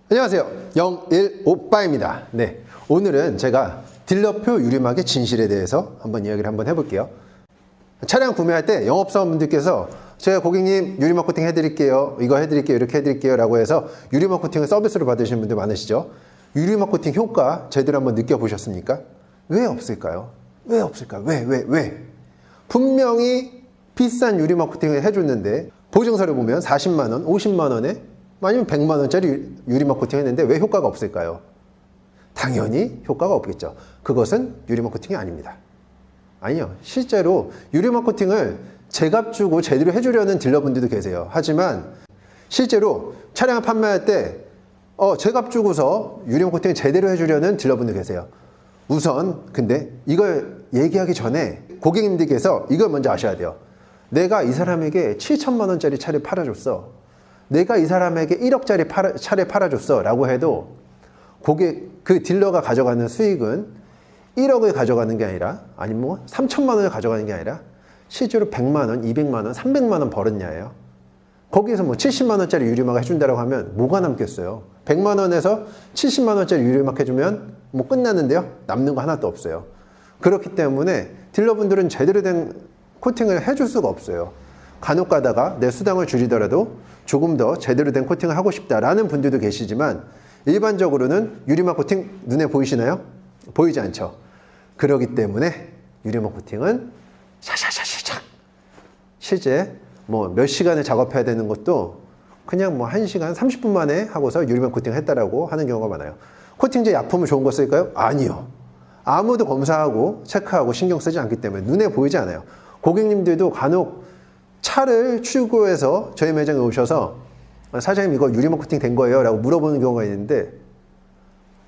안녕하세요. 01오빠입니다. 네, 오늘은 제가 딜러표 유리막의 진실에 대해서 이야기를 해볼게요. 차량 구매할 때 영업사원분들께서 제가 고객님 유리막 코팅 해드릴게요, 이거 해드릴게요, 이렇게 해드릴게요 라고 해서 유리막 코팅을 서비스로 받으시는 분들 많으시죠. 유리막 코팅 효과 제대로 한번 느껴보셨습니까? 왜 없을까요? 왜 없을까요? 왜? 분명히 비싼 유리막 코팅을 해줬는데 보증서를 보면 40만원, 50만원에 아니면 100만원짜리 유리막 코팅 했는데 왜 효과가 없을까요? 당연히 효과가 없겠죠. 그것은 유리막 코팅이 아닙니다. 아니요, 실제로 유리막 코팅을 제값 주고 제대로 해주려는 딜러분들도 계세요. 하지만 실제로 차량을 판매할 때 제값 주고서 유리막 코팅을 제대로 해주려는 딜러분들 계세요. 우선 근데 이걸 얘기하기 전에 고객님들께서 이걸 먼저 아셔야 돼요. 내가 이 사람에게 7천만원짜리 차를 팔아줬어, 내가 이 사람에게 1억짜리 차를 팔아줬어 라고 해도 그 딜러가 가져가는 수익은 1억을 가져가는 게 아니라, 아니면 뭐 3천만 원을 가져가는 게 아니라 실제로 100만 원, 200만 원, 300만 원 벌었냐예요. 거기에서 뭐 70만 원짜리 유리막을 해준다고 하면 뭐가 남겠어요? 100만 원에서 70만 원짜리 유리막 해주면 뭐 끝났는데요? 남는 거 하나도 없어요. 그렇기 때문에 딜러분들은 제대로 된 코팅을 해줄 수가 없어요. 간혹 가다가 내 수당을 줄이더라도 조금 더 제대로 된 코팅을 하고 싶다라는 분들도 계시지만 일반적으로는 유리막 코팅 눈에 보이시나요? 보이지 않죠. 그렇기 때문에 유리막 코팅은 샤샤샤샤 실제 뭐 몇 시간을 작업해야 되는 것도 그냥 뭐 1시간 30분 만에 하고서 유리막 코팅을 했다라고 하는 경우가 많아요. 코팅제 약품을 좋은 거 쓸까요? 아니요. 아무도 검사하고 체크하고 신경 쓰지 않기 때문에 눈에 보이지 않아요. 고객님들도 간혹 차를 출고해서 저희 매장에 오셔서 사장님 이거 유리막 코팅 된 거예요? 라고 물어보는 경우가 있는데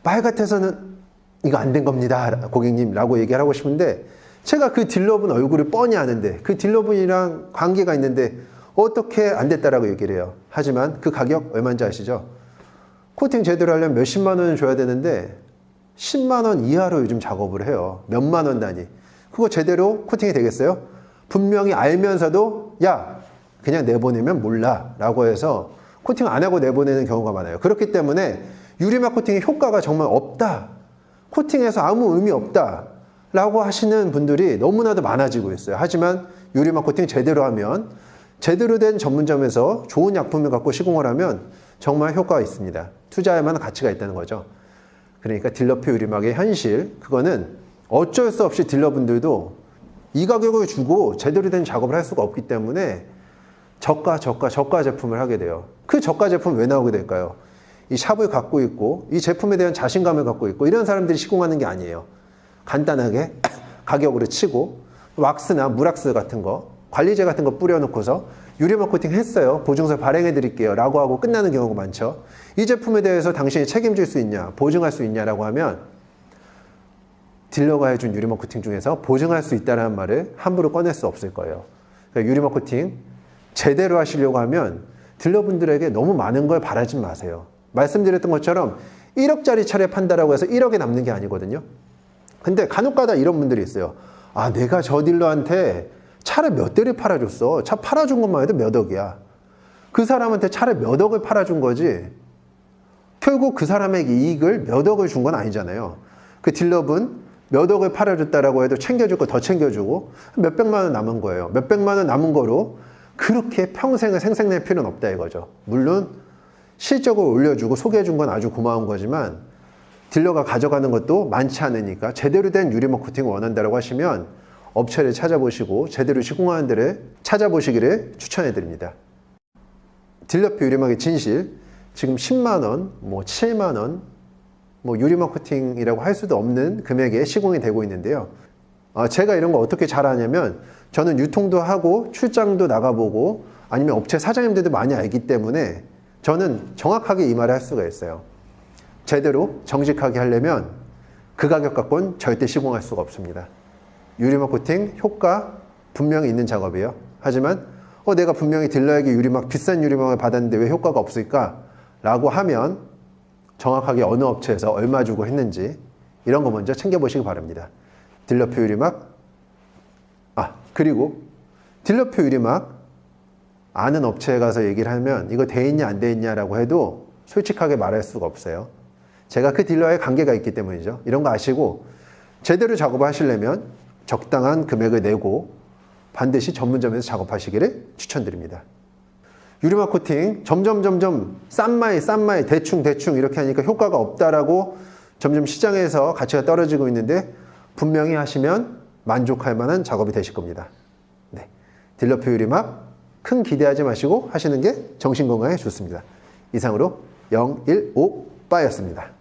말 같아서는 이거 안 된 겁니다 고객님 라고 얘기를 하고 싶은데 제가 그 딜러분 얼굴을 뻔히 아는데 그 딜러분이랑 관계가 있는데 어떻게 안 됐다라고 얘기를 해요. 하지만 그 가격 얼마인지 아시죠? 코팅 제대로 하려면 몇십만 원을 줘야 되는데 10만 원 이하로 요즘 작업을 해요. 몇만 원 단위. 그거 제대로 코팅이 되겠어요? 분명히 알면서도 야 그냥 내보내면 몰라 라고 해서 코팅 안 하고 내보내는 경우가 많아요. 그렇기 때문에 유리막 코팅의 효과가 정말 없다, 코팅해서 아무 의미 없다 라고 하시는 분들이 너무나도 많아지고 있어요. 하지만 유리막 코팅 제대로 하면, 제대로 된 전문점에서 좋은 약품을 갖고 시공을 하면 정말 효과가 있습니다. 투자할 만한 가치가 있다는 거죠. 그러니까 딜러표 유리막의 현실, 그거는 어쩔 수 없이 딜러분들도 이 가격을 주고 제대로 된 작업을 할 수가 없기 때문에 저가 제품을 하게 돼요. 그 저가 제품 왜 나오게 될까요? 이 샵을 갖고 있고 이 제품에 대한 자신감을 갖고 있고 이런 사람들이 시공하는 게 아니에요. 간단하게 가격으로 치고 왁스나 무락스 같은 거, 관리제 같은 거 뿌려놓고서 유리막 코팅 했어요, 보증서 발행해 드릴게요 라고 하고 끝나는 경우가 많죠. 이 제품에 대해서 당신이 책임질 수 있냐, 보증할 수 있냐라고 하면 딜러가 해준 유리막 코팅 중에서 보증할 수 있다는 말을 함부로 꺼낼 수 없을 거예요. 그러니까 유리막 코팅 제대로 하시려고 하면 딜러분들에게 너무 많은 걸 바라지 마세요. 말씀드렸던 것처럼 1억짜리 차를 판다라고 해서 1억에 남는 게 아니거든요. 근데 간혹가다 이런 분들이 있어요. 아, 내가 저 딜러한테 차를 몇 대를 팔아줬어. 차 팔아준 것만 해도 몇 억이야. 그 사람한테 차를 몇 억을 팔아준 거지 결국 그 사람에게 이익을 몇 억을 준 건 아니잖아요. 그 딜러분 몇 억을 팔아줬다라고 해도 챙겨줄 거 더 챙겨주고 몇백만 원 남은 거예요. 몇백만 원 남은 거로 그렇게 평생을 생색낼 필요는 없다 이거죠. 물론 실적을 올려주고 소개해준 건 아주 고마운 거지만 딜러가 가져가는 것도 많지 않으니까 제대로 된 유리막 코팅을 원한다고 하시면 업체를 찾아보시고 제대로 시공하는 데를 찾아보시기를 추천해 드립니다. 딜러표 유리막의 진실, 지금 10만원, 뭐 7만원, 뭐 유리막 코팅이라고 할 수도 없는 금액에 시공이 되고 있는데요. 제가 이런 거 어떻게 잘 아냐면 저는 유통도 하고 출장도 나가보고 아니면 업체 사장님들도 많이 알기 때문에 저는 정확하게 이 말을 할 수가 있어요. 제대로 정직하게 하려면 그 가격 갖고는 절대 시공할 수가 없습니다. 유리막 코팅 효과 분명히 있는 작업이에요. 하지만 내가 분명히 딜러에게 비싼 유리막을 받았는데 왜 효과가 없을까? 라고 하면 정확하게 어느 업체에서 얼마 주고 했는지 이런 거 먼저 챙겨보시기 바랍니다. 딜러표 유리막, 그리고 딜러표 유리막 아는 업체에 가서 얘기를 하면 이거 돼 있냐 안 돼 있냐라고 해도 솔직하게 말할 수가 없어요. 제가 그 딜러와의 관계가 있기 때문이죠. 이런 거 아시고 제대로 작업을 하시려면 적당한 금액을 내고 반드시 전문점에서 작업하시기를 추천드립니다. 유리막 코팅 점점 싼 마이 대충 이렇게 하니까 효과가 없다라고 점점 시장에서 가치가 떨어지고 있는데 분명히 하시면 만족할 만한 작업이 되실 겁니다. 네. 딜러표 유리막 큰 기대하지 마시고 하시는 게 정신건강에 좋습니다. 이상으로 015바였습니다.